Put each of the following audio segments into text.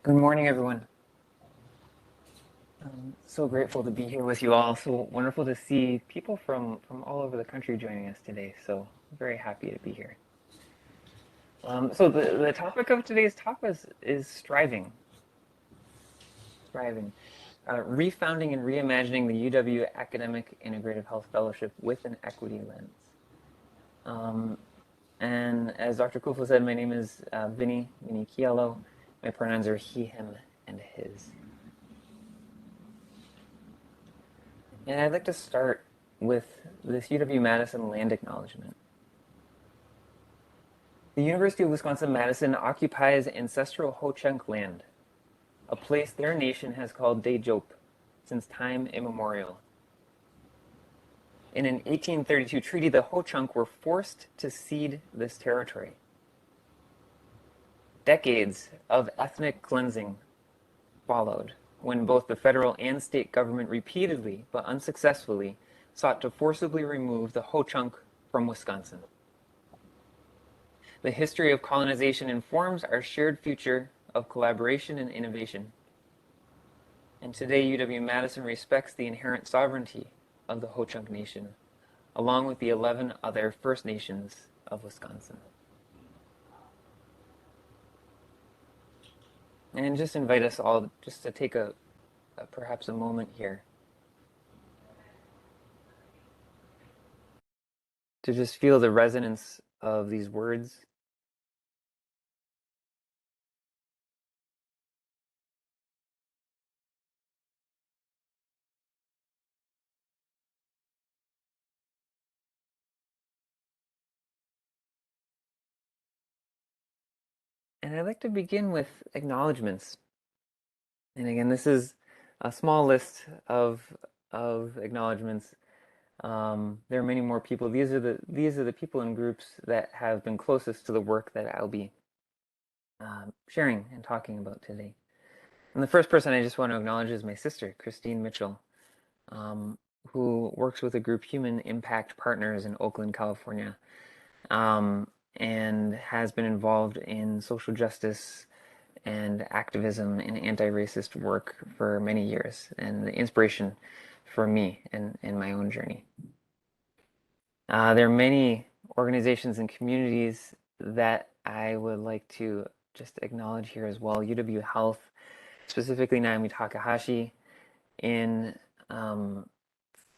Good morning, everyone. I'm so grateful to be here with you all. So wonderful to see people from all over the country joining us today. So very happy to be here. So the topic of today's talk is striving, striving, refounding and reimagining the UW Academic Integrative Health Fellowship with an equity lens. And as Dr. Kufel said, my name is Minichiello. My pronouns are he, him, and his. And I'd like to start with this UW-Madison land acknowledgement. The University of Wisconsin-Madison occupies ancestral Ho-Chunk land, a place their nation has called Dejop since time immemorial. In an 1832 treaty, the Ho-Chunk were forced to cede this territory. Decades of ethnic cleansing followed, when both the federal and state government repeatedly, but unsuccessfully, sought to forcibly remove the Ho-Chunk from Wisconsin. The history of colonization informs our shared future of collaboration and innovation. And today, UW-Madison respects the inherent sovereignty of the Ho-Chunk Nation, along with the 11 other First Nations of Wisconsin. And just invite us all just to take perhaps a moment here to just feel the resonance of these words. And I'd like to begin with acknowledgements. And again, this is a small list of acknowledgements. There are many more people. These are the people and groups that have been closest to the work that I'll be sharing and talking about today. And the first person I just want to acknowledge is my sister, Christine Mitchell, who works with a group, Human Impact Partners, in Oakland, California, and has been involved in social justice and activism and anti-racist work for many years, and the inspiration for me in my own journey. There are many organizations and communities that I would like to just acknowledge here as well. UW Health, specifically Naomi Takahashi in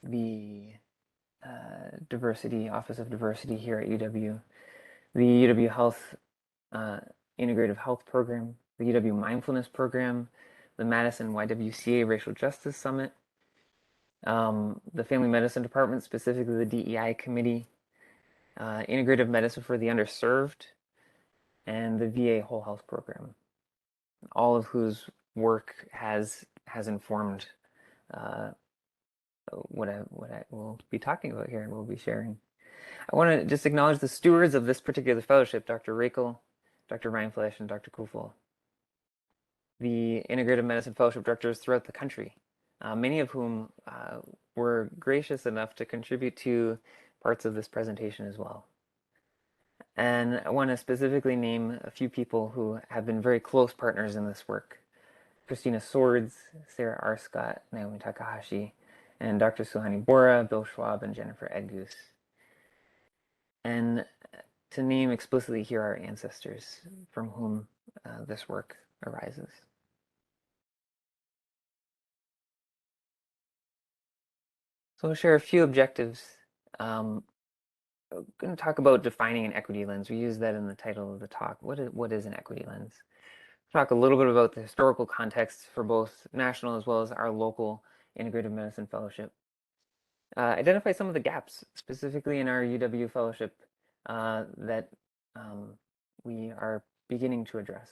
the Office of Diversity here at UW, the UW Health Integrative Health Program, the UW Mindfulness Program, the Madison YWCA Racial Justice Summit, the Family Medicine Department, specifically the DEI Committee, Integrative Medicine for the Underserved, and the VA Whole Health Program, all of whose work has informed what I will be talking about here and will be sharing. I want to just acknowledge the stewards of this particular fellowship, Dr. Rakel, Dr. Reinfleisch, and Dr. Kufel, the Integrative Medicine Fellowship directors throughout the country, many of whom were gracious enough to contribute to parts of this presentation as well. And I want to specifically name a few people who have been very close partners in this work. Christina Swords, Sarah Arscott, Naomi Takahashi, and Dr. Suhani Bora, Bill Schwab, and Jennifer Edgoose. And to name explicitly here our ancestors from whom this work arises. So I'll share a few objectives. I'm going to talk about defining an equity lens. We use that in the title of the talk. What is an equity lens? Talk a little bit about the historical context for both national as well as our local Integrative Medicine Fellowship. Identify some of the gaps, specifically in our UW Fellowship, that we are beginning to address.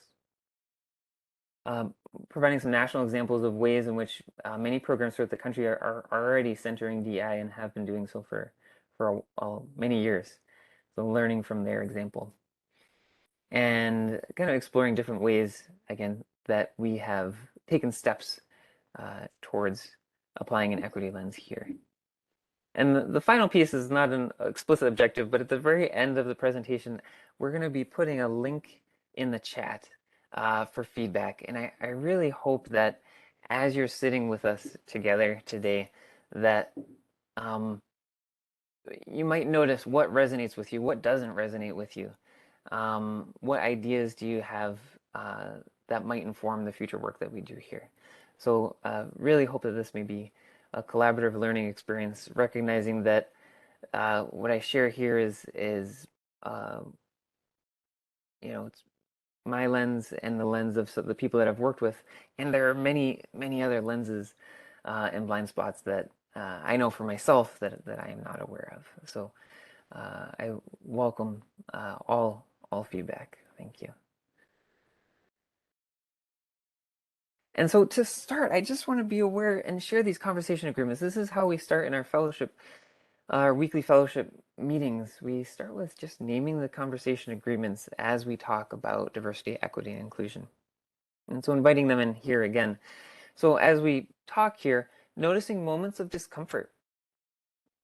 Providing some national examples of ways in which many programs throughout the country are already centering DI and have been doing so for many years. So learning from their example. And kind of exploring different ways, again, that we have taken steps towards applying an equity lens here. And the final piece is not an explicit objective, but at the very end of the presentation, we're going to be putting a link in the chat for feedback. And I really hope that as you're sitting with us together today, that you might notice what resonates with you, what doesn't resonate with you. What ideas do you have that might inform the future work that we do here? So really hope that this may be a collaborative learning experience, recognizing that what I share here is it's my lens and the lens of the people that I've worked with, and there are many other lenses and blind spots that I know for myself that I am not aware of. So I welcome all feedback. Thank you. And so to start, I just want to be aware and share these conversation agreements. This is how we start in our fellowship, our weekly fellowship meetings. We start with just naming the conversation agreements as we talk about diversity, equity, and inclusion. And so inviting them in here again. So as we talk here, noticing moments of discomfort.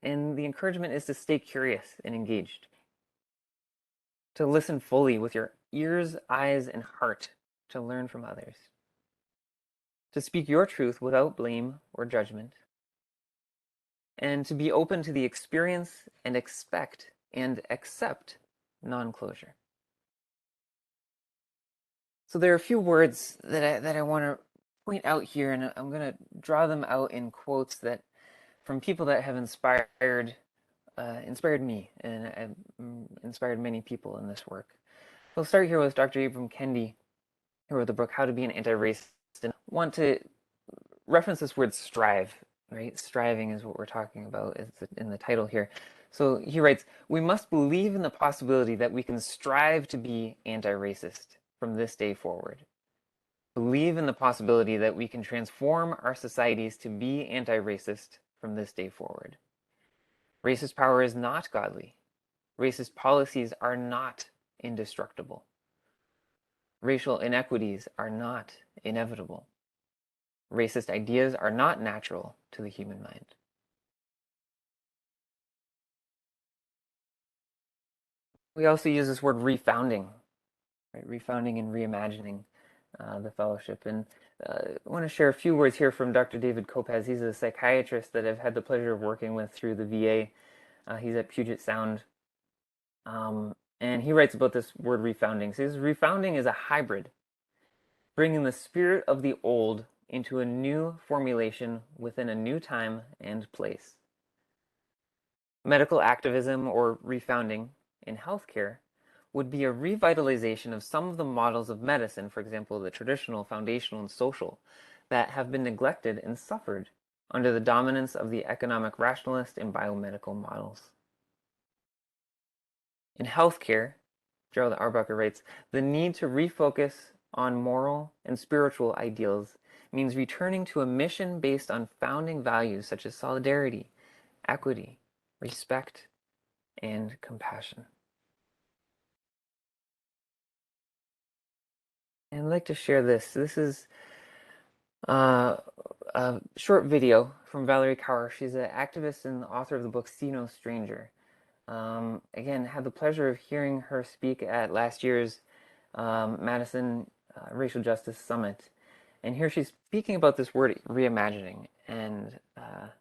And the encouragement is to stay curious and engaged. To listen fully with your ears, eyes, and heart to learn from others. To speak your truth without blame or judgment. And to be open to the experience and expect and accept non-closure. So there are a few words that I want to point out here, and I'm going to draw them out in quotes that from people that have inspired me and inspired many people in this work. We'll start here with Dr. Ibram Kendi, who wrote the book How to Be an Anti-Racist, and want to reference this word strive, right? Striving is what we're talking about in the title here. So he writes, we must believe in the possibility that we can strive to be anti-racist from this day forward. Believe in the possibility that we can transform our societies to be anti-racist from this day forward. Racist power is not godly. Racist policies are not indestructible. Racial inequities are not inevitable. Racist ideas are not natural to the human mind. We also use this word refounding, right? Refounding and reimagining the fellowship. And I want to share a few words here from Dr. David Kopes. He's a psychiatrist that I've had the pleasure of working with through the VA. He's at Puget Sound. And he writes about this word refounding. He says, refounding is a hybrid, bringing the spirit of the old into a new formulation within a new time and place. Medical activism or refounding in healthcare would be a revitalization of some of the models of medicine, for example, the traditional, foundational, and social, that have been neglected and suffered under the dominance of the economic rationalist and biomedical models. In healthcare, Gerald Arbuckle writes, the need to refocus on moral and spiritual ideals means returning to a mission based on founding values such as solidarity, equity, respect, and compassion. And I'd like to share this. This is a short video from Valerie Kaur. She's an activist and the author of the book See No Stranger. Again, had the pleasure of hearing her speak at last year's Madison Racial Justice Summit. And here she's speaking about this word reimagining. And let's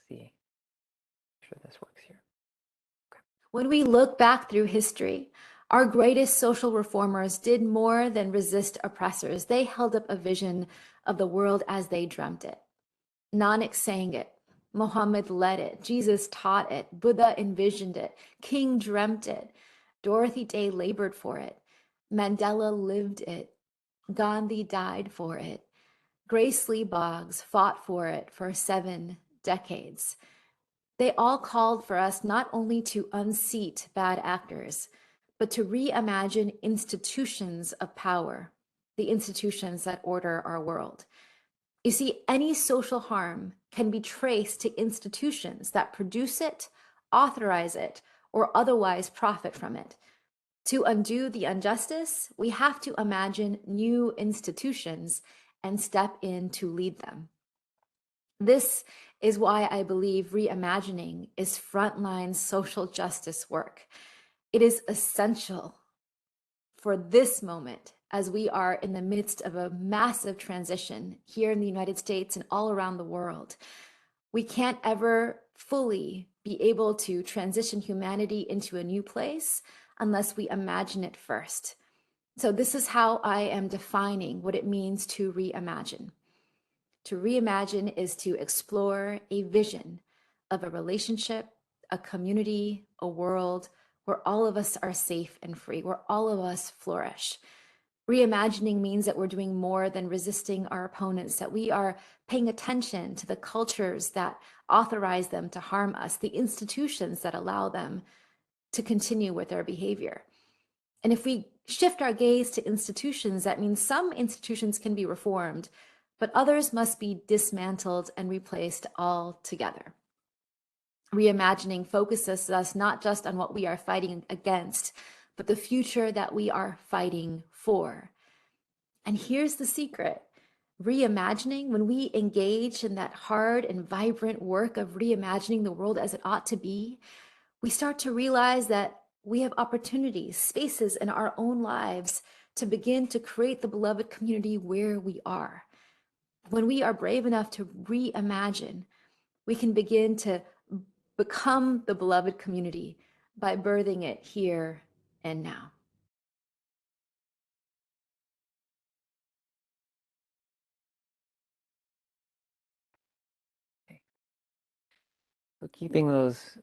see. Make sure this works here. Okay. When we look back through history, our greatest social reformers did more than resist oppressors. They held up a vision of the world as they dreamt it. Nanak sang it. Muhammad led it. Jesus taught it. Buddha envisioned it. King dreamt it. Dorothy Day labored for it. Mandela lived it. Gandhi died for it. Grace Lee Boggs fought for it for 7 decades. They all called for us not only to unseat bad actors, but to reimagine institutions of power, the institutions that order our world. You see, any social harm can be traced to institutions that produce it, authorize it, or otherwise profit from it. To undo the injustice, we have to imagine new institutions and step in to lead them. This is why I believe reimagining is frontline social justice work. It is essential for this moment as we are in the midst of a massive transition here in the United States and all around the world. We can't ever fully be able to transition humanity into a new place unless we imagine it first. So this is how I am defining what it means to reimagine. To reimagine is to explore a vision of a relationship, a community, a world where all of us are safe and free, where all of us flourish. Reimagining means that we're doing more than resisting our opponents, that we are paying attention to the cultures that authorize them to harm us, the institutions that allow them to continue with their behavior. And if we shift our gaze to institutions, that means some institutions can be reformed, but others must be dismantled and replaced altogether. Reimagining focuses us not just on what we are fighting against, but the future that we are fighting for. And here's the secret. Reimagining, when we engage in that hard and vibrant work of reimagining the world as it ought to be, we start to realize that we have opportunities, spaces in our own lives to begin to create the beloved community where we are. When we are brave enough to reimagine, we can begin to become the beloved community by birthing it here and now. So keeping those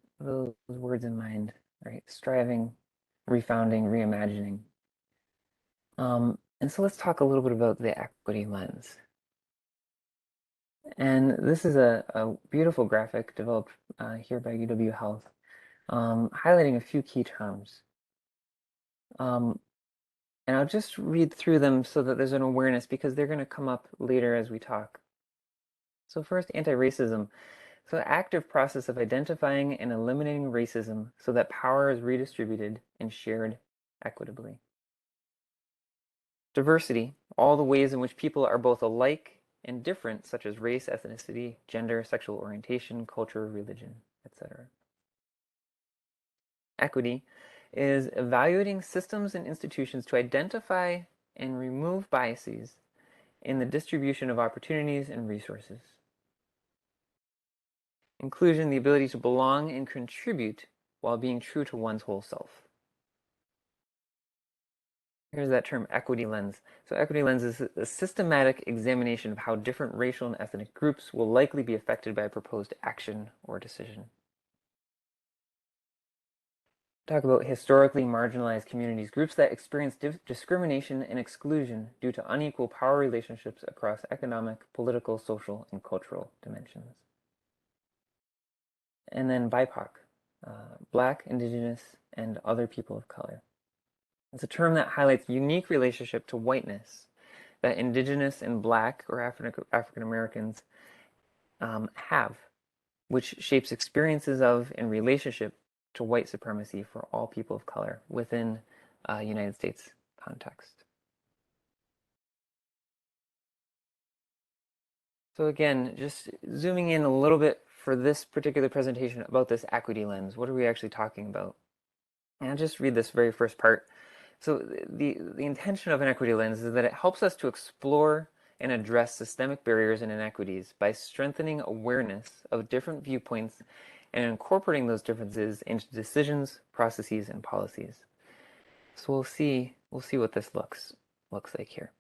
words in mind, right? Striving, refounding, reimagining. And so let's talk a little bit about the equity lens. And this is a beautiful graphic developed here by UW Health, highlighting a few key terms. And I'll just read through them so that there's an awareness, because they're going to come up later as we talk. So first, anti-racism. So the active process of identifying and eliminating racism so that power is redistributed and shared equitably. Diversity, all the ways in which people are both alike and different, such as race, ethnicity, gender, sexual orientation, culture, religion, etc. Equity is evaluating systems and institutions to identify and remove biases in the distribution of opportunities and resources. Inclusion, the ability to belong and contribute while being true to one's whole self. Here's that term, equity lens. So equity lens is a systematic examination of how different racial and ethnic groups will likely be affected by a proposed action or decision. Talk about historically marginalized communities, groups that experience discrimination and exclusion due to unequal power relationships across economic, political, social, and cultural dimensions. And then BIPOC, Black, Indigenous, and other people of color. It's a term that highlights unique relationship to whiteness that Indigenous and Black or African Americans have, which shapes experiences of and relationship to white supremacy for all people of color within a United States context. So again, just zooming in a little bit for this particular presentation about this equity lens, what are we actually talking about? And I'll just read this very first part. So the intention of an equity lens is that it helps us to explore and address systemic barriers and inequities by strengthening awareness of different viewpoints and incorporating those differences into decisions, processes, and policies. So we'll see what this looks like here.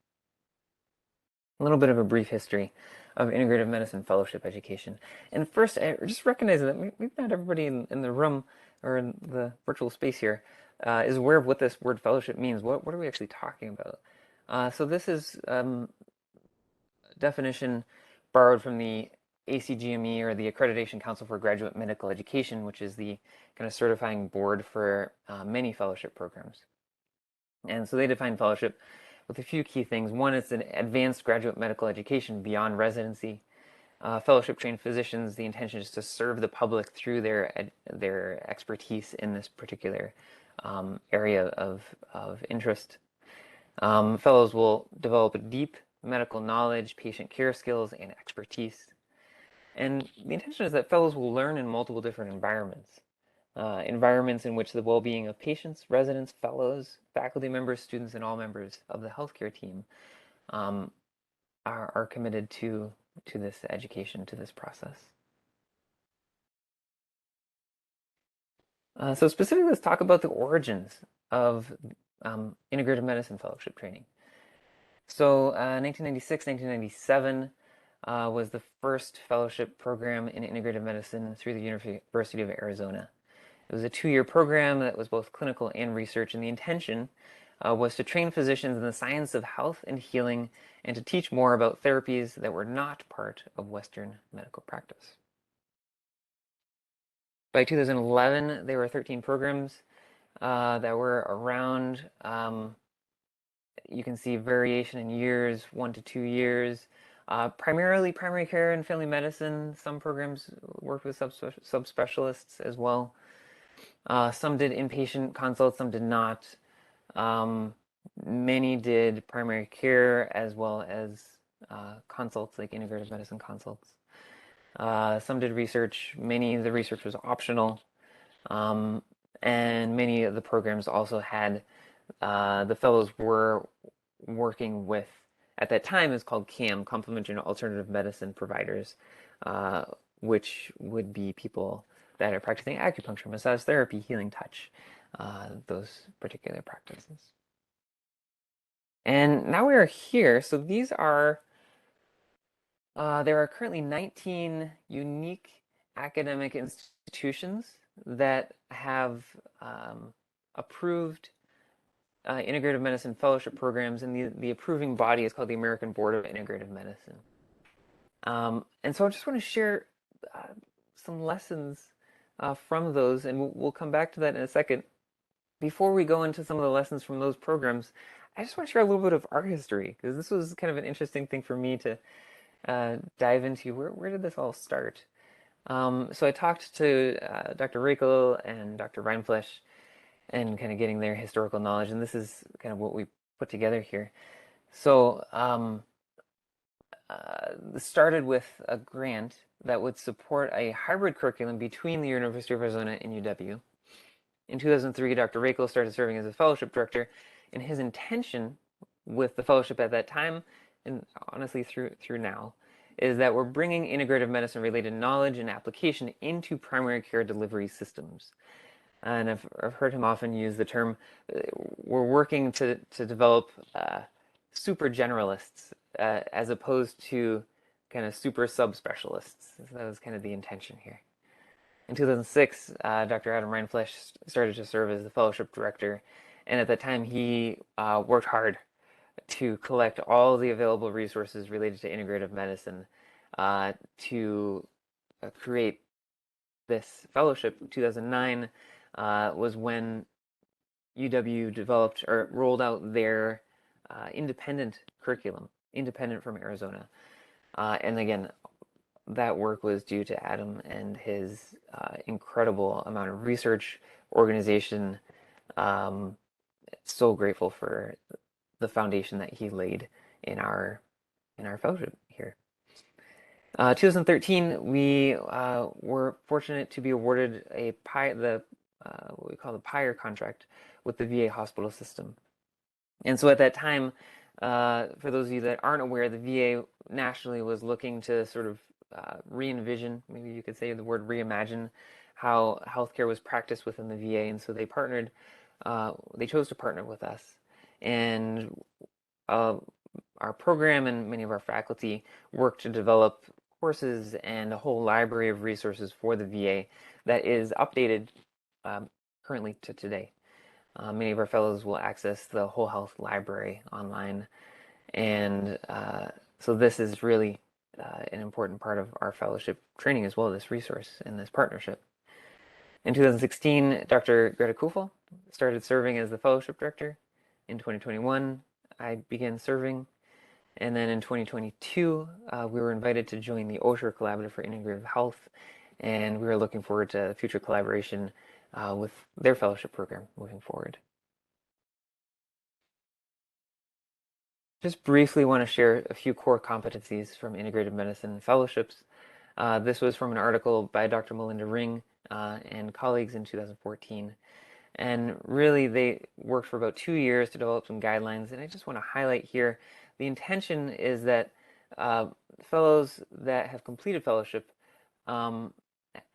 A little bit of a brief history of integrative medicine fellowship education. And first, I just recognize that maybe not everybody in the room or in the virtual space here is aware of what this word fellowship means. What are we actually talking about? So this is a definition borrowed from the ACGME, or the Accreditation Council for Graduate Medical Education, which is the kind of certifying board for many fellowship programs. And so they define fellowship with a few key things. One is an advanced graduate medical education beyond residency. Fellowship trained physicians, the intention is to serve the public through their expertise in this particular area of interest. Fellows will develop a deep medical knowledge, patient care skills, and expertise. And the intention is that fellows will learn in multiple different environments. environments in which the well-being of patients, residents, fellows, faculty members, students, and all members of the healthcare team are committed to this education, to this process. So specifically, let's talk about the origins of integrative medicine fellowship training. So 1996, 1997 was the first fellowship program in integrative medicine through the University of Arizona. It was a 2-year program that was both clinical and research, and the intention was to train physicians in the science of health and healing and to teach more about therapies that were not part of Western medical practice. By 2011, there were 13 programs that were around. You can see variation in years, 1 to 2 years. Primarily primary care and family medicine. Some programs worked with subspecialists as well. Some did inpatient consults, some did not. Many did primary care as well as consults, like integrative medicine consults. Some did research. Many of the research was optional. And many of the programs also had, the fellows were working with, at that time, it's called CAM, Complementary and Alternative Medicine Providers, which would be people that are practicing acupuncture, massage therapy, healing touch, those particular practices. And now we are here. So these are, there are currently 19 unique academic institutions that have approved integrative medicine fellowship programs, and the approving body is called the American Board of Integrative Medicine. And so I just want to share some lessons from those, and we'll come back to that in a second. Before we go into some of the lessons from those programs, I just want to share a little bit of our history, because this was kind of an interesting thing for me to dive into. Where did this all start? So I talked to Dr. Reichel and Dr. Reinfleisch and kind of getting their historical knowledge, and this is kind of what we put together here. So this started with a grant that would support a hybrid curriculum between the University of Arizona and UW. In 2003, Dr. Reichel started serving as a fellowship director, and his intention with the fellowship at that time, and honestly through now, is that we're bringing integrative medicine related knowledge and application into primary care delivery systems. And I've heard him often use the term, we're working to develop super generalists as opposed to kind of super subspecialists. So that was kind of the intention here. In 2006, Dr. Adam Reinfleisch started to serve as the fellowship director, and at that time he worked hard to collect all the available resources related to integrative medicine to create this fellowship. 2009 was when UW developed or rolled out their independent curriculum, independent from Arizona. And again, that work was due to Adam and his incredible amount of research, organization. So grateful for the foundation that he laid in our fellowship here. 2013, we were fortunate to be awarded what we call the PIRE contract with the VA hospital system. And so at that time, for those of you that aren't aware, the VA nationally was looking to sort of re-envision, maybe you could say the word reimagine, how healthcare was practiced within the VA. And so they chose to partner with us. And our program and many of our faculty worked to develop courses and a whole library of resources for the VA that is updated currently to today. Many of our fellows will access the Whole Health Library online. And so this is really an important part of our fellowship training as well, this resource and this partnership. In 2016, Dr. Greta Kufel started serving as the fellowship director. In 2021, I began serving. And then in 2022, we were invited to join the Osher Collaborative for Integrative Health. And we were looking forward to future collaboration with their fellowship program moving forward. Just briefly want to share a few core competencies from integrative medicine fellowships. This was from an article by Dr. Melinda Ring and colleagues in 2014. And really, they worked for about 2 years to develop some guidelines. And I just want to highlight here, the intention is that fellows that have completed fellowship are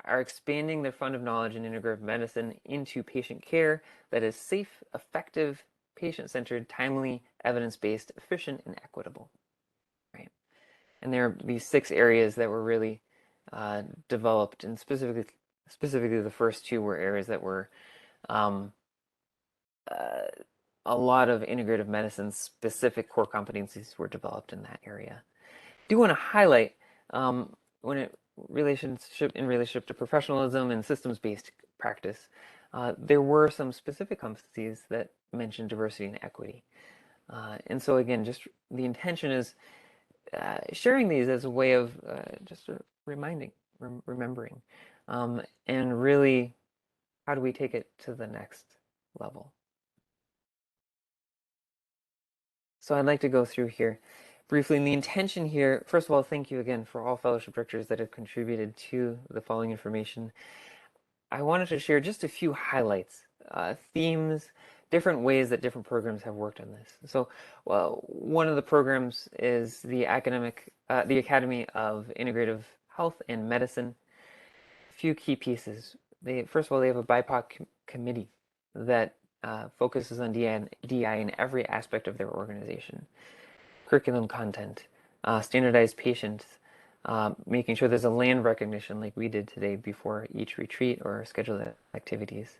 expanding their fund of knowledge in integrative medicine into patient care that is safe, effective, patient-centered, timely, evidence-based, efficient, and equitable. Right? And there are these 6 areas that were really developed, and specifically the first 2 were areas that were a lot of integrative medicine specific core competencies were developed in that area. I do want to highlight when it in relationship to professionalism and systems-based practice, there were some specific competencies that mentioned diversity and equity. And so again, just the intention is sharing these as a way of just remembering, and really, how do we take it to the next level? So I'd like to go through here briefly. And the intention here, first of all, thank you again for all fellowship directors that have contributed to the following information. I wanted to share just a few highlights, themes, different ways that different programs have worked on this. So one of the programs is the Academy of Integrative Health and Medicine. A few key pieces. First of all, they have a BIPOC committee that focuses on DI in every aspect of their organization. Curriculum content, standardized patients, making sure there's a land recognition like we did today before each retreat or scheduled activities.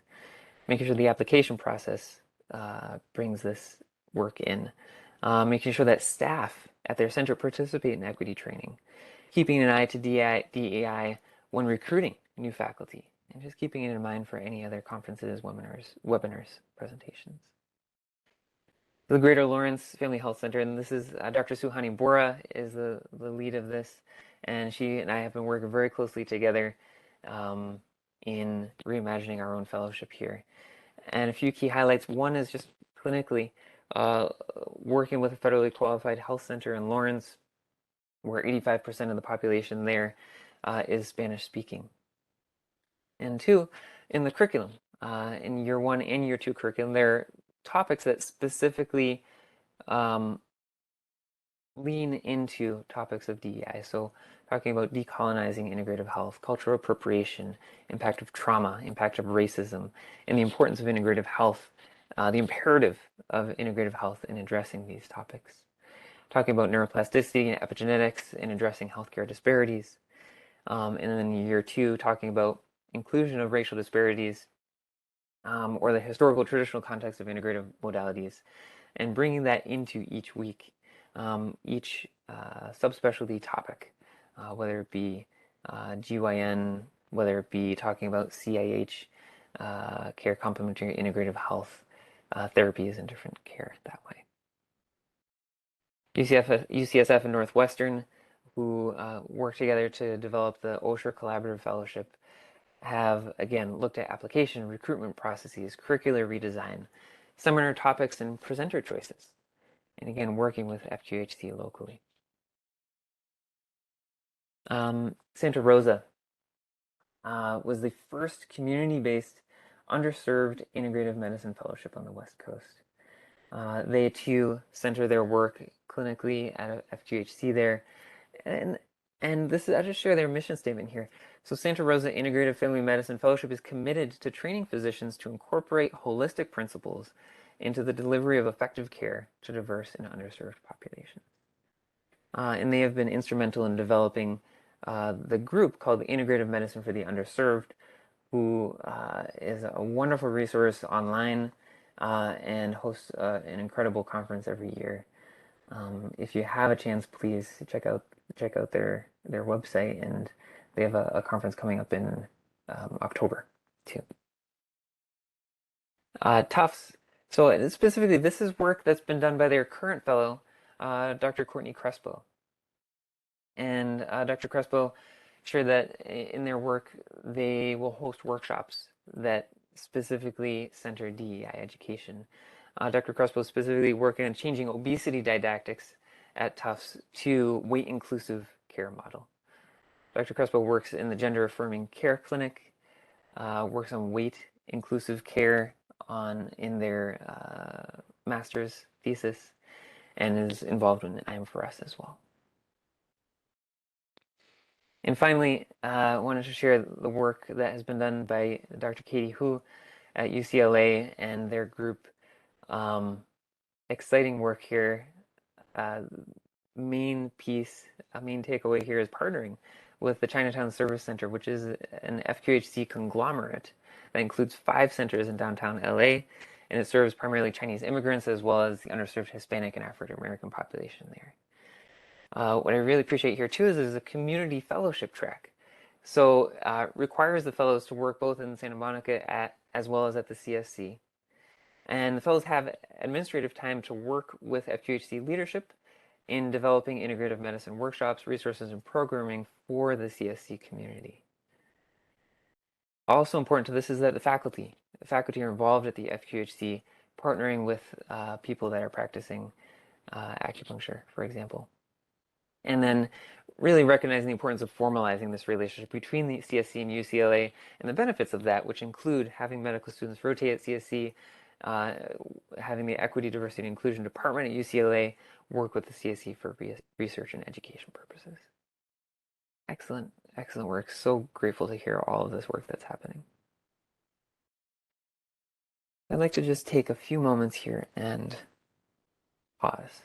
Making sure the application process brings this work in. Making sure that staff at their center participate in equity training. Keeping an eye to DEI when recruiting new faculty. And just keeping it in mind for any other conferences, webinars, presentations. The Greater Lawrence Family Health Center, and this is Dr. Suhani Bora is the lead of this, and she and I have been working very closely together in reimagining our own fellowship here. And a few key highlights. One is just clinically working with a federally qualified health center in Lawrence, where 85% of the population there is Spanish speaking. And 2, in the curriculum, in year 1 and year 2 curriculum, there are topics that specifically lean into topics of DEI. So talking about decolonizing integrative health, cultural appropriation, impact of trauma, impact of racism, and the importance of integrative health, the imperative of integrative health in addressing these topics. Talking about neuroplasticity and epigenetics in addressing healthcare disparities. And then in year 2, talking about inclusion of racial disparities or the historical traditional context of integrative modalities, and bringing that into each week, each subspecialty topic, whether it be GYN, whether it be talking about CIH, care complementary integrative health therapies and different care that way. UCSF and Northwestern, who work together to develop the Osher Collaborative Fellowship, have, again, looked at application, recruitment processes, curricular redesign, seminar topics, and presenter choices. And again, working with FQHC locally. Santa Rosa was the first community-based, underserved integrative medicine fellowship on the West Coast. They too center their work clinically at FQHC there. And this is, I'll just share their mission statement here. So Santa Rosa Integrative Family Medicine Fellowship is committed to training physicians to incorporate holistic principles into the delivery of effective care to diverse and underserved populations. And they have been instrumental in developing the group called the Integrative Medicine for the Underserved, who is a wonderful resource online and hosts an incredible conference every year. If you have a chance, please check out their website, and they have a conference coming up in October too. Tufts. So specifically, this is work that's been done by their current fellow, Dr. Courtney Crespo. And Dr. Crespo shared that in their work, they will host workshops that specifically center DEI education. Dr. Crespo is specifically working on changing obesity didactics at Tufts to weight-inclusive care model. Dr. Crespo works in the gender-affirming care clinic, works on weight inclusive care in their master's thesis, and is involved in I'm for Us as well. And finally, I wanted to share the work that has been done by Dr. Katie Hu at UCLA and their group. Exciting work here. Main takeaway here is partnering with the Chinatown Service Center, which is an FQHC conglomerate that includes 5 centers in downtown LA, and it serves primarily Chinese immigrants as well as the underserved Hispanic and African American population there. What I really appreciate here too is a community fellowship track. So requires the fellows to work both in Santa Monica as well as at the CSC. And the fellows have administrative time to work with FQHC leadership in developing integrative medicine workshops, resources, and programming for the CSC community. Also important to this is that the faculty are involved at the FQHC, partnering with people that are practicing acupuncture, for example. And then really recognizing the importance of formalizing this relationship between the CSC and UCLA and the benefits of that, which include having medical students rotate at CSC, having the Equity, Diversity, and Inclusion Department at UCLA work with the CSC for research and education purposes. Excellent, excellent work. So grateful to hear all of this work that's happening. I'd like to just take a few moments here and pause.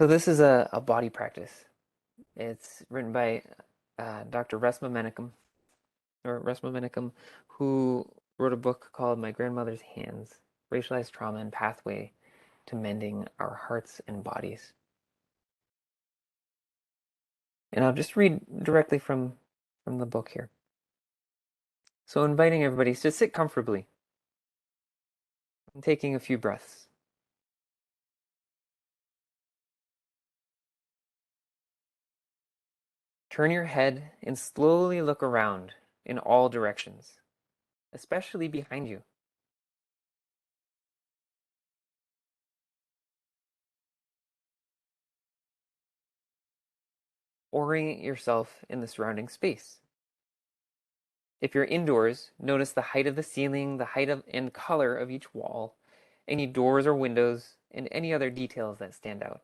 So this is a body practice. It's written by Dr. Resma Menakem, who wrote a book called My Grandmother's Hands, Racialized Trauma and Pathway to Mending Our Hearts and Bodies. And I'll just read directly from the book here. So inviting everybody to sit comfortably and taking a few breaths. Turn your head and slowly look around in all directions, especially behind you. Orient yourself in the surrounding space. If you're indoors, notice the height of the ceiling, the height and color of each wall, any doors or windows, and any other details that stand out.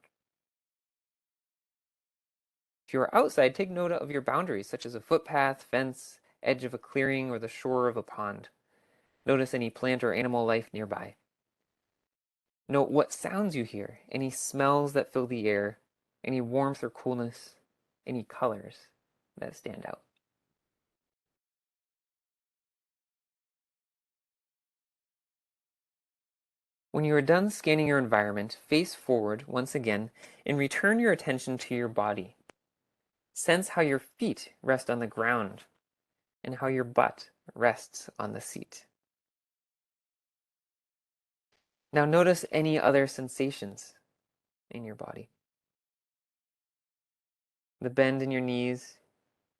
If you are outside, take note of your boundaries, such as a footpath, fence, edge of a clearing, or the shore of a pond. Notice any plant or animal life nearby. Note what sounds you hear, any smells that fill the air, any warmth or coolness, any colors that stand out. When you are done scanning your environment, face forward once again and return your attention to your body. Sense how your feet rest on the ground and how your butt rests on the seat. Now notice any other sensations in your body. The bend in your knees,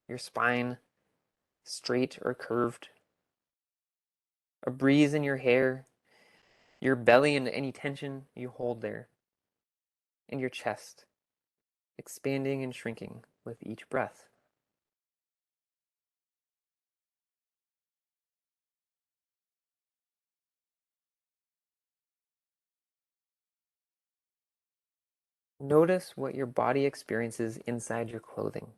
your spine, straight or curved. A breeze in your hair, your belly and any tension you hold there. And your chest, expanding and shrinking with each breath. Notice what your body experiences inside your clothing.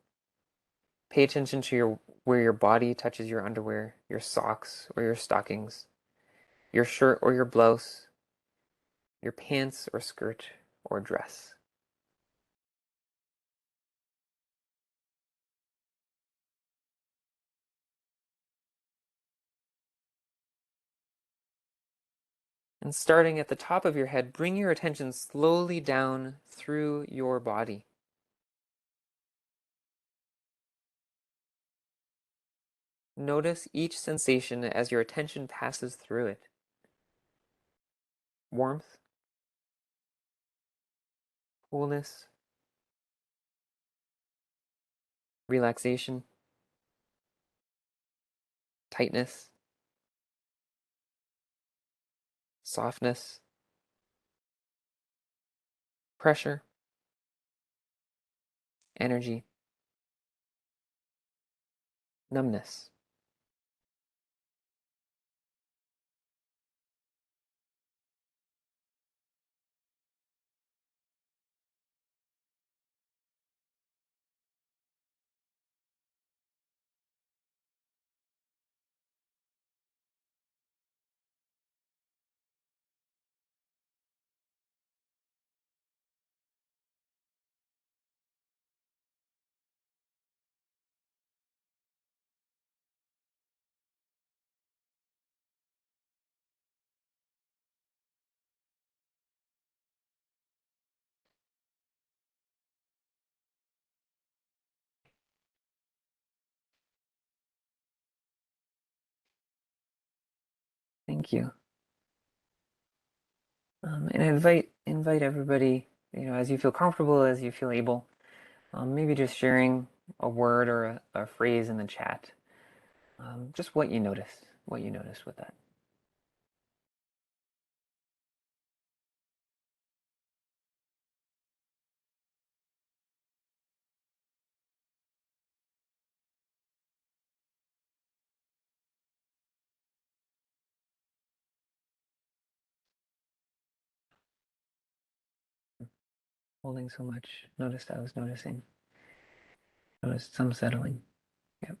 Pay attention to where your body touches your underwear, your socks or your stockings, your shirt or your blouse, your pants or skirt or dress. And starting at the top of your head, bring your attention slowly down through your body. Notice each sensation as your attention passes through it. Warmth, coolness, relaxation, tightness, softness, pressure, energy, numbness. Thank you. And invite everybody, as you feel comfortable, as you feel able, maybe just sharing a word or a phrase in the chat. Just what you noticed with that. Holding so much. Noticed I was noticing. Noticed some settling. Yep.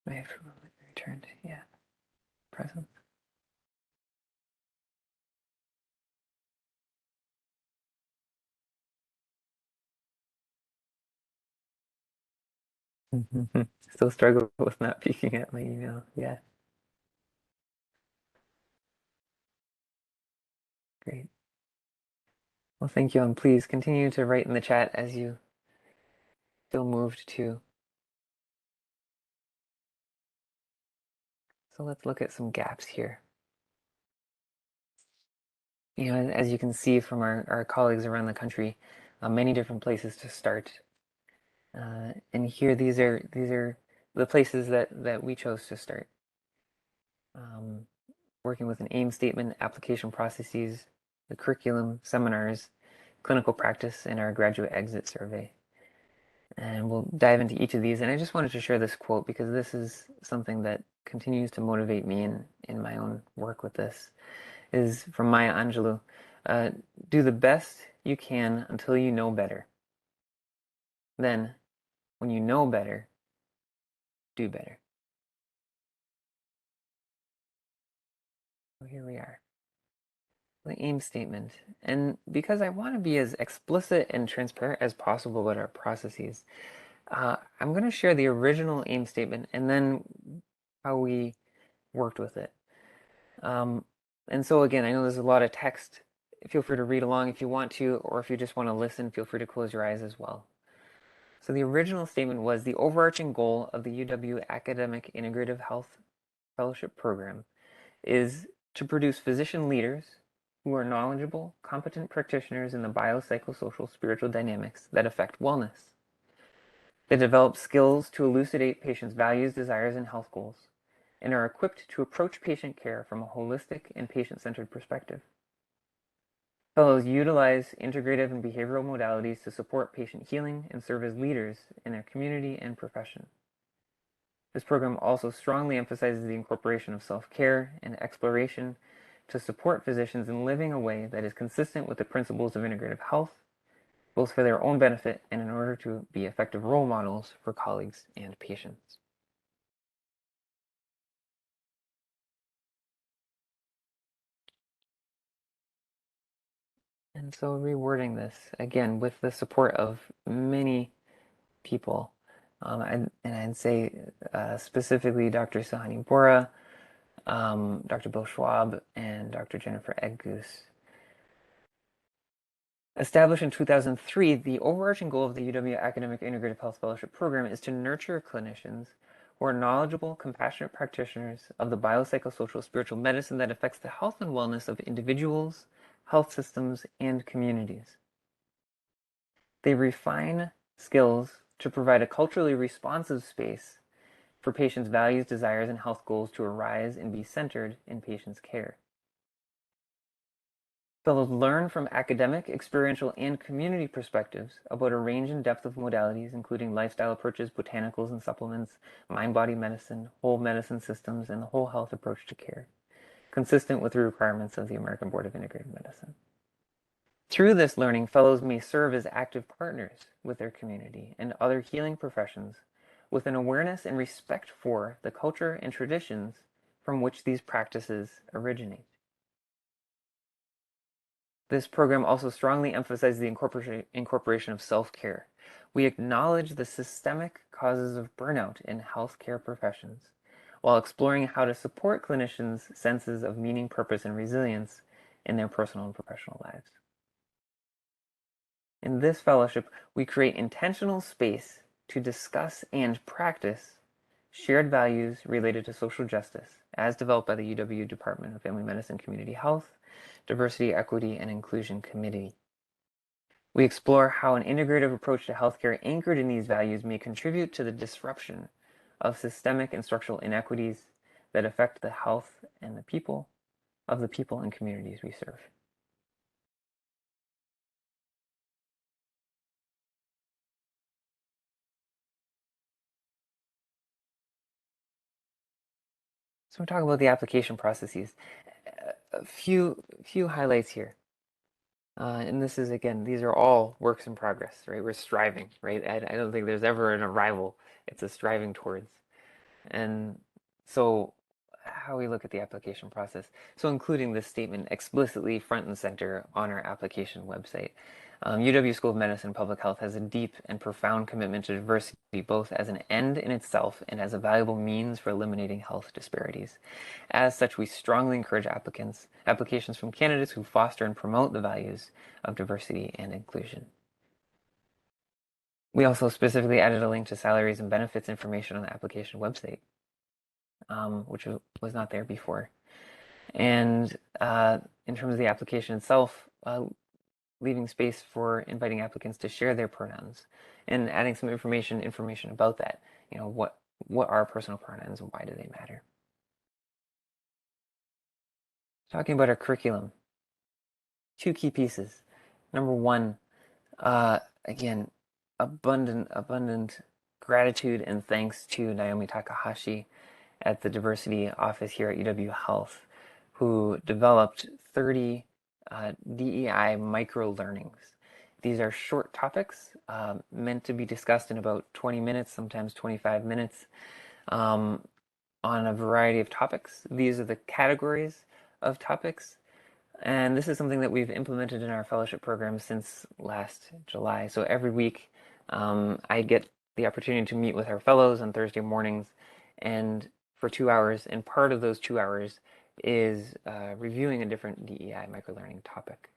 I have returned. Yeah. Present. Still struggle with not peeking at my email. Yeah. Great. Well, thank you. And please continue to write in the chat as you feel moved to. So let's look at some gaps here. As you can see from our colleagues around the country, many different places to start. And here, these are the places that we chose to start. Working with an aim statement, application processes, the curriculum, seminars, clinical practice, and our graduate exit survey. And we'll dive into each of these. And I just wanted to share this quote because this is something that continues to motivate me in my own work with this. Is from Maya Angelou. Do the best you can until you know better. Then, when you know better, do better. So here we are. The aim statement. And because I want to be as explicit and transparent as possible about our processes, I'm going to share the original aim statement and then how we worked with it. And so again, I know there's a lot of text. Feel free to read along if you want to, or if you just want to listen, feel free to close your eyes as well. So the original statement was the overarching goal of the UW Academic Integrative Health Fellowship Program is to produce physician leaders who are knowledgeable, competent practitioners in the biopsychosocial spiritual dynamics that affect wellness. They develop skills to elucidate patients' values, desires, and health goals, and are equipped to approach patient care from a holistic and patient-centered perspective. Fellows utilize integrative and behavioral modalities to support patient healing and serve as leaders in their community and profession. This program also strongly emphasizes the incorporation of self-care and exploration to support physicians in living a way that is consistent with the principles of integrative health, both for their own benefit and in order to be effective role models for colleagues and patients. And so rewording this, again, with the support of many people, I'd say specifically Dr. Sahani Bora, Dr. Bill Schwab, and Dr. Jennifer Eggoose. Established in 2003, the overarching goal of the UW Academic Integrative Health Fellowship Program is to nurture clinicians who are knowledgeable, compassionate practitioners of the biopsychosocial spiritual medicine that affects the health and wellness of individuals, health systems, and communities. They refine skills to provide a culturally responsive space for patients' values, desires, and health goals to arise and be centered in patients' care. Fellows learn from academic, experiential, and community perspectives about a range and depth of modalities, including lifestyle approaches, botanicals and supplements, mind-body medicine, whole medicine systems, and the whole health approach to care, consistent with the requirements of the American Board of Integrative Medicine. Through this learning, fellows may serve as active partners with their community and other healing professions with an awareness and respect for the culture and traditions from which these practices originate. This program also strongly emphasizes the incorporation of self-care. We acknowledge the systemic causes of burnout in healthcare professions, while exploring how to support clinicians' senses of meaning, purpose, and resilience in their personal and professional lives. In this fellowship, we create intentional space to discuss and practice shared values related to social justice, as developed by the UW Department of Family Medicine Community Health, Diversity, Equity, and Inclusion Committee. We explore how an integrative approach to healthcare anchored in these values may contribute to the disruption of systemic and structural inequities that affect the health and the people and communities we serve. So we talk about the application processes. A few highlights here. And this is, again, these are all works in progress, right? We're striving, right? I don't think there's ever an arrival. It's a striving towards. And so how we look at the application process. So including this statement explicitly front and center on our application website. UW School of Medicine and Public Health has a deep and profound commitment to diversity, both as an end in itself and as a valuable means for eliminating health disparities. As such, we strongly encourage applications from candidates who foster and promote the values of diversity and inclusion. We also specifically added a link to salaries and benefits information on the application website, which was not there before. And in terms of the application itself, leaving space for inviting applicants to share their pronouns and adding some information about that. You know, what are personal pronouns and why do they matter? Talking about our curriculum, two key pieces. Number one, again, abundant gratitude and thanks to Naomi Takahashi at the diversity office here at UW Health, who developed 30 DEI micro learnings. These are short topics meant to be discussed in about 20 minutes, sometimes 25 minutes, on a variety of topics. These are the categories of topics. And this is something that we've implemented in our fellowship program since last July. So every week I get the opportunity to meet with our fellows on Thursday mornings and for 2 hours. And part of those 2 hours is reviewing a different DEI microlearning topic.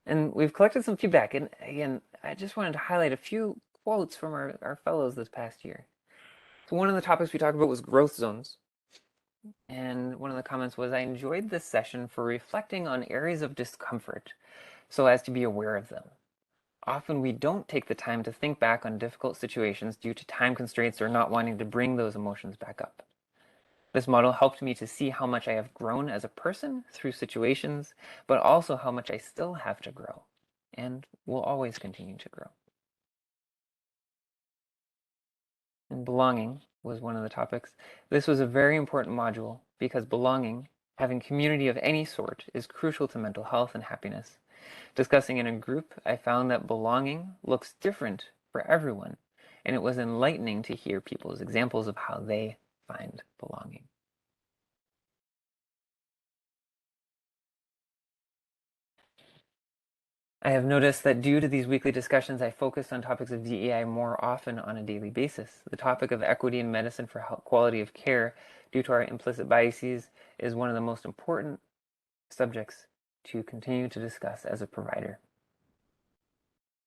And we've collected some feedback. And again, I just wanted to highlight a few quotes from our fellows this past year. So one of the topics we talked about was growth zones. And one of the comments was, I enjoyed this session for reflecting on areas of discomfort so as to be aware of them. Often we don't take the time to think back on difficult situations due to time constraints or not wanting to bring those emotions back up. This model helped me to see how much I have grown as a person through situations, but also how much I still have to grow and will always continue to grow. And belonging was one of the topics. This was a very important module because belonging, having community of any sort, is crucial to mental health and happiness. Discussing in a group, I found that belonging looks different for everyone, and it was enlightening to hear people's examples of how they find belonging. I have noticed that due to these weekly discussions, I focused on topics of DEI more often on a daily basis. The topic of equity in medicine for quality of care, due to our implicit biases, is one of the most important subjects to continue to discuss as a provider.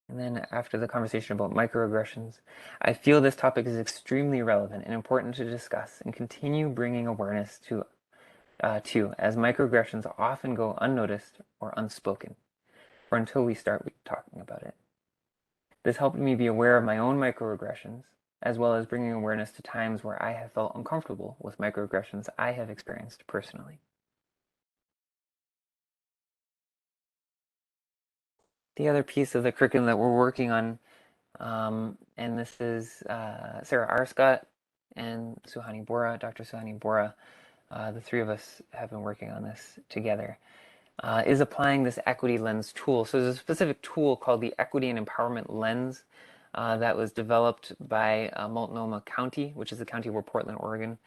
And then after the conversation about microaggressions, I feel this topic is extremely relevant and important to discuss and continue bringing awareness to, as microaggressions often go unnoticed or unspoken, or until we start talking about it. This helped me be aware of my own microaggressions, as well as bringing awareness to times where I have felt uncomfortable with microaggressions I have experienced personally. The other piece of the curriculum that we're working on, and this is Sarah Arscott and Suhani Bora, Dr. Suhani Bora, the three of us have been working on this together, is applying this equity lens tool. So there's a specific tool called the Equity and Empowerment Lens that was developed by Multnomah County, which is the county where Portland, Oregon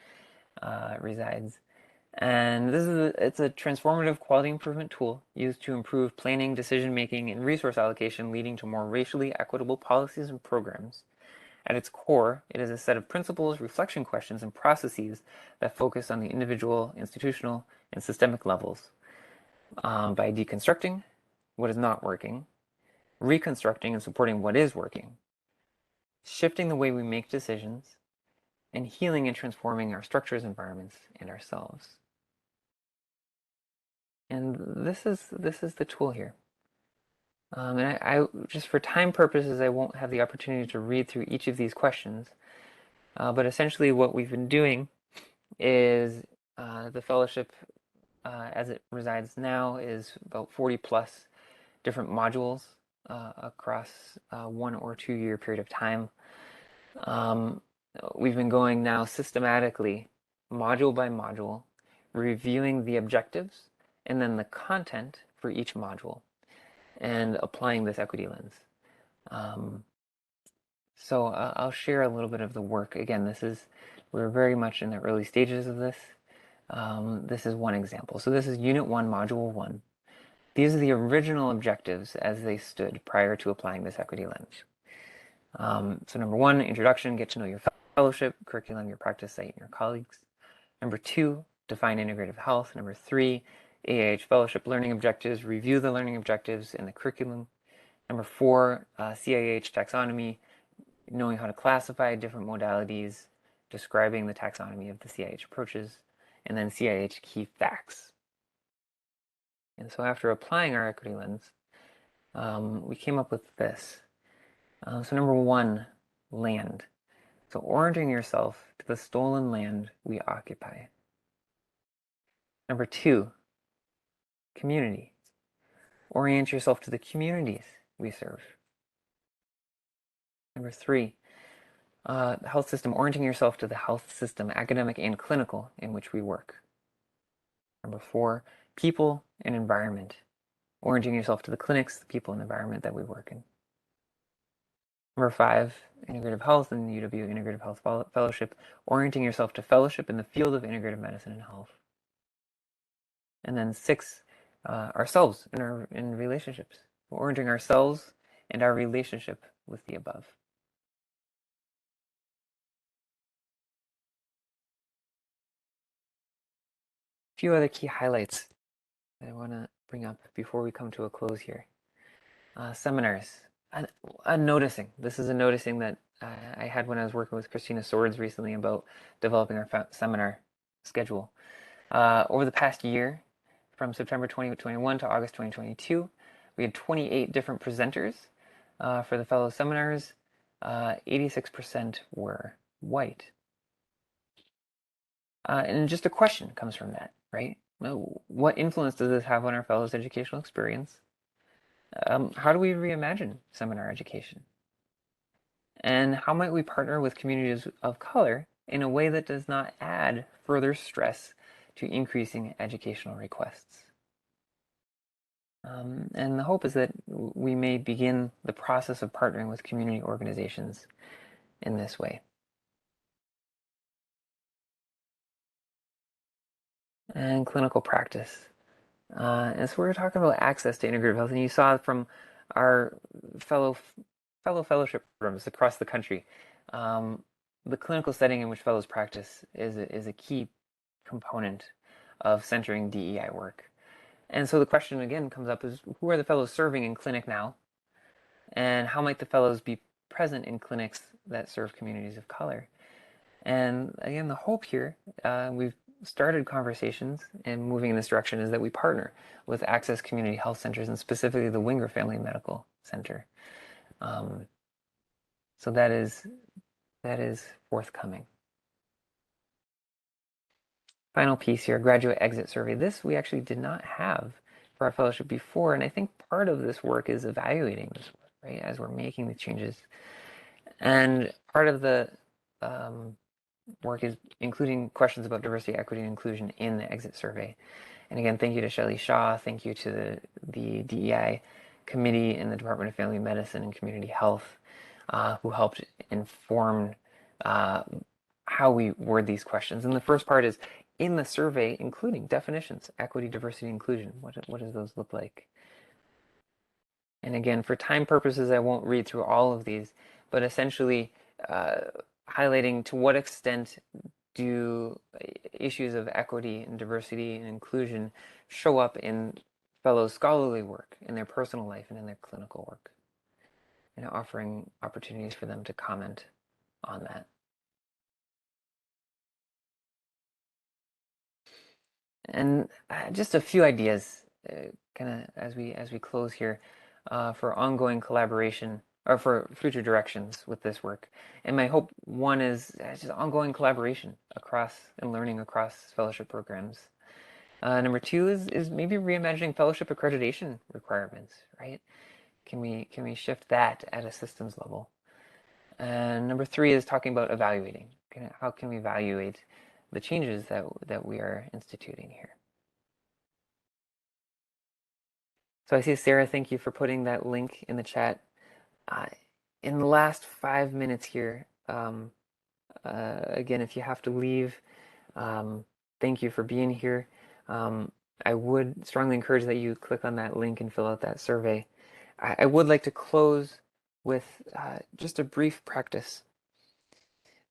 resides. And it's a transformative quality improvement tool used to improve planning, decision making, and resource allocation, leading to more racially equitable policies and programs. At its core, it is a set of principles, reflection questions, and processes that focus on the individual, institutional, and systemic levels by deconstructing what is not working, reconstructing and supporting what is working, shifting the way we make decisions, and healing and transforming our structures, environments, and ourselves. And this is the tool here. And I just for time purposes, I won't have the opportunity to read through each of these questions. But essentially what we've been doing is the fellowship as it resides now is about 40 plus different modules across 1 or 2 year period of time. We've been going now systematically, module by module, reviewing the objectives and then the content for each module and applying this equity lens. So I'll share a little bit of the work. Again, we're very much in the early stages of this. This is one example. So this is Unit 1, Module 1. These are the original objectives as they stood prior to applying this equity lens. So number 1, introduction, get to know your fellowship, curriculum, your practice site, and your colleagues. Number 2, define integrative health. Number 3, AIH fellowship learning objectives, review the learning objectives in the curriculum. Number 4, CIH taxonomy, knowing how to classify different modalities, describing the taxonomy of the CIH approaches, and then CIH key facts. And so after applying our equity lens, we came up with this. So number 1, land. So orienting yourself to the stolen land we occupy. Number 2, community. Orient yourself to the communities we serve. Number 3, health system, orienting yourself to the health system, academic and clinical, in which we work. Number 4, people and environment, orienting yourself to the clinics, the people and environment that we work in. Number 5, integrative health and UW Integrative Health Fellowship, orienting yourself to fellowship in the field of integrative medicine and health. And then 6, ourselves in relationships, orienting ourselves and our relationship with the above. A few other key highlights that I want to bring up before we come to a close here. Seminars. A noticing. This is a noticing that I had when I was working with Christina Swords recently about developing our seminar schedule. Over the past year, from September 2021 to August 2022, we had 28 different presenters for the fellow seminars. 86% were white. And just a question comes from that, right? What influence does this have on our fellows' educational experience? How do we reimagine seminar education? And how might we partner with communities of color in a way that does not add further stress to increasing educational requests? And the hope is that we may begin the process of partnering with community organizations in this way. And clinical practice. And so we're talking about access to integrative health, and you saw from our fellow fellowship programs across the country, the clinical setting in which fellows practice is a key component of centering DEI work. And so the question again comes up is, who are the fellows serving in clinic now? And how might the fellows be present in clinics that serve communities of color? And again, the hope here, we've started conversations and moving in this direction, is that we partner with Access Community Health Centers and specifically the Winger Family Medical Center. So that is forthcoming. Final piece here, graduate exit survey. This we actually did not have for our fellowship before, and I think part of this work is evaluating this work, right, as we're making the changes. And part of the work is including questions about diversity, equity, and inclusion in the exit survey. And again, thank you to Shelley Shaw, thank you to the DEI committee in the Department of Family Medicine and Community Health, who helped inform how we word these questions. And the first part is in the survey, including definitions, equity, diversity, inclusion. What does those look like? And again, for time purposes, I won't read through all of these, but essentially highlighting to what extent do issues of equity and diversity and inclusion show up in fellows' scholarly work, in their personal life, and in their clinical work, and offering opportunities for them to comment on that. And just a few ideas, kind of as we close here, for ongoing collaboration or for future directions with this work. And my hope, one, is just ongoing collaboration across and learning across fellowship programs. Number two is maybe reimagining fellowship accreditation requirements, right? Can we shift that at a systems level? And number three is talking about evaluating. How can we evaluate the changes that we are instituting here? So I see Sarah, thank you for putting that link in the chat. In the last 5 minutes here, again, if you have to leave, thank you for being here. I would strongly encourage that you click on that link and fill out that survey. I would like to close with just a brief practice.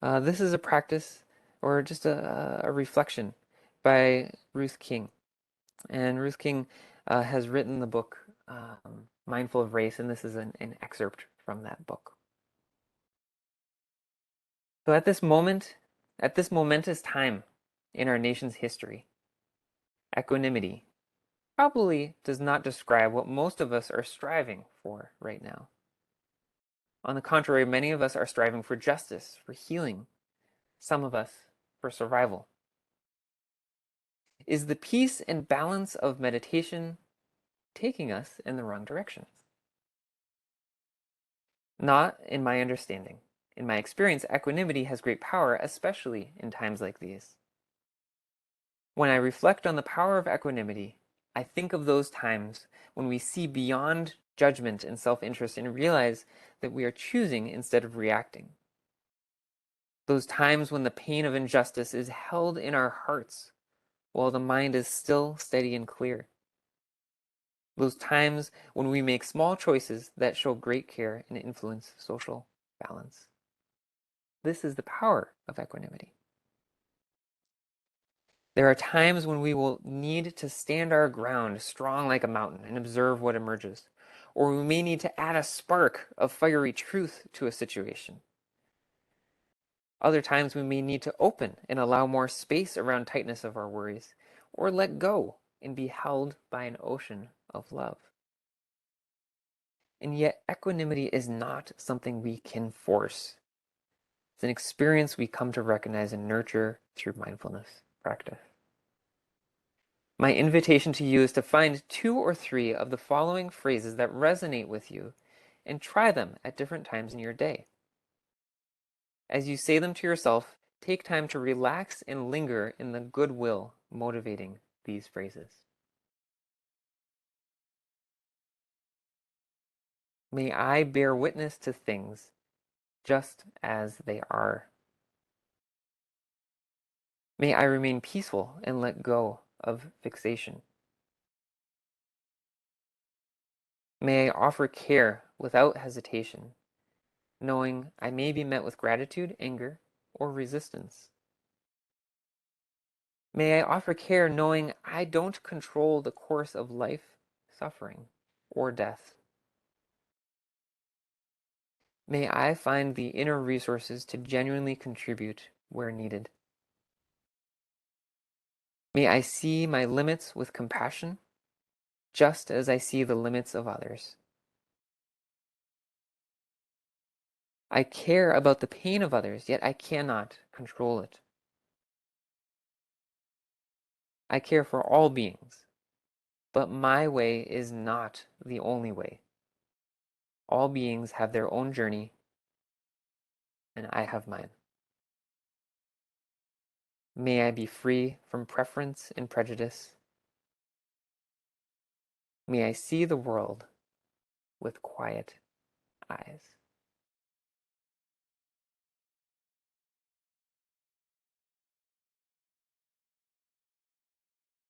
This is a practice or just a reflection by Ruth King. And Ruth King has written the book Mindful of Race, and this is an excerpt from that book. So at this momentous time in our nation's history, equanimity probably does not describe what most of us are striving for right now. On the contrary, many of us are striving for justice, for healing, some of us for survival. Is the peace and balance of meditation taking us in the wrong direction? Not in my understanding. In my experience, equanimity has great power, especially in times like these. When I reflect on the power of equanimity, I think of those times when we see beyond judgment and self-interest and realize that we are choosing instead of reacting. Those times when the pain of injustice is held in our hearts while the mind is still steady and clear. Those times when we make small choices that show great care and influence social balance. This is the power of equanimity. There are times when we will need to stand our ground strong like a mountain and observe what emerges. Or we may need to add a spark of fiery truth to a situation. Other times we may need to open and allow more space around tightness of our worries, or let go and be held by an ocean of love. And yet equanimity is not something we can force. It's an experience we come to recognize and nurture through mindfulness practice. My invitation to you is to find 2 or 3 of the following phrases that resonate with you and try them at different times in your day. As you say them to yourself, take time to relax and linger in the goodwill motivating these phrases. May I bear witness to things just as they are. May I remain peaceful and let go of fixation. May I offer care without hesitation, knowing I may be met with gratitude, anger, or resistance. May I offer care knowing I don't control the course of life, suffering, or death. May I find the inner resources to genuinely contribute where needed. May I see my limits with compassion, just as I see the limits of others. I care about the pain of others, yet I cannot control it. I care for all beings, but my way is not the only way. All beings have their own journey, and I have mine. May I be free from preference and prejudice. May I see the world with quiet eyes.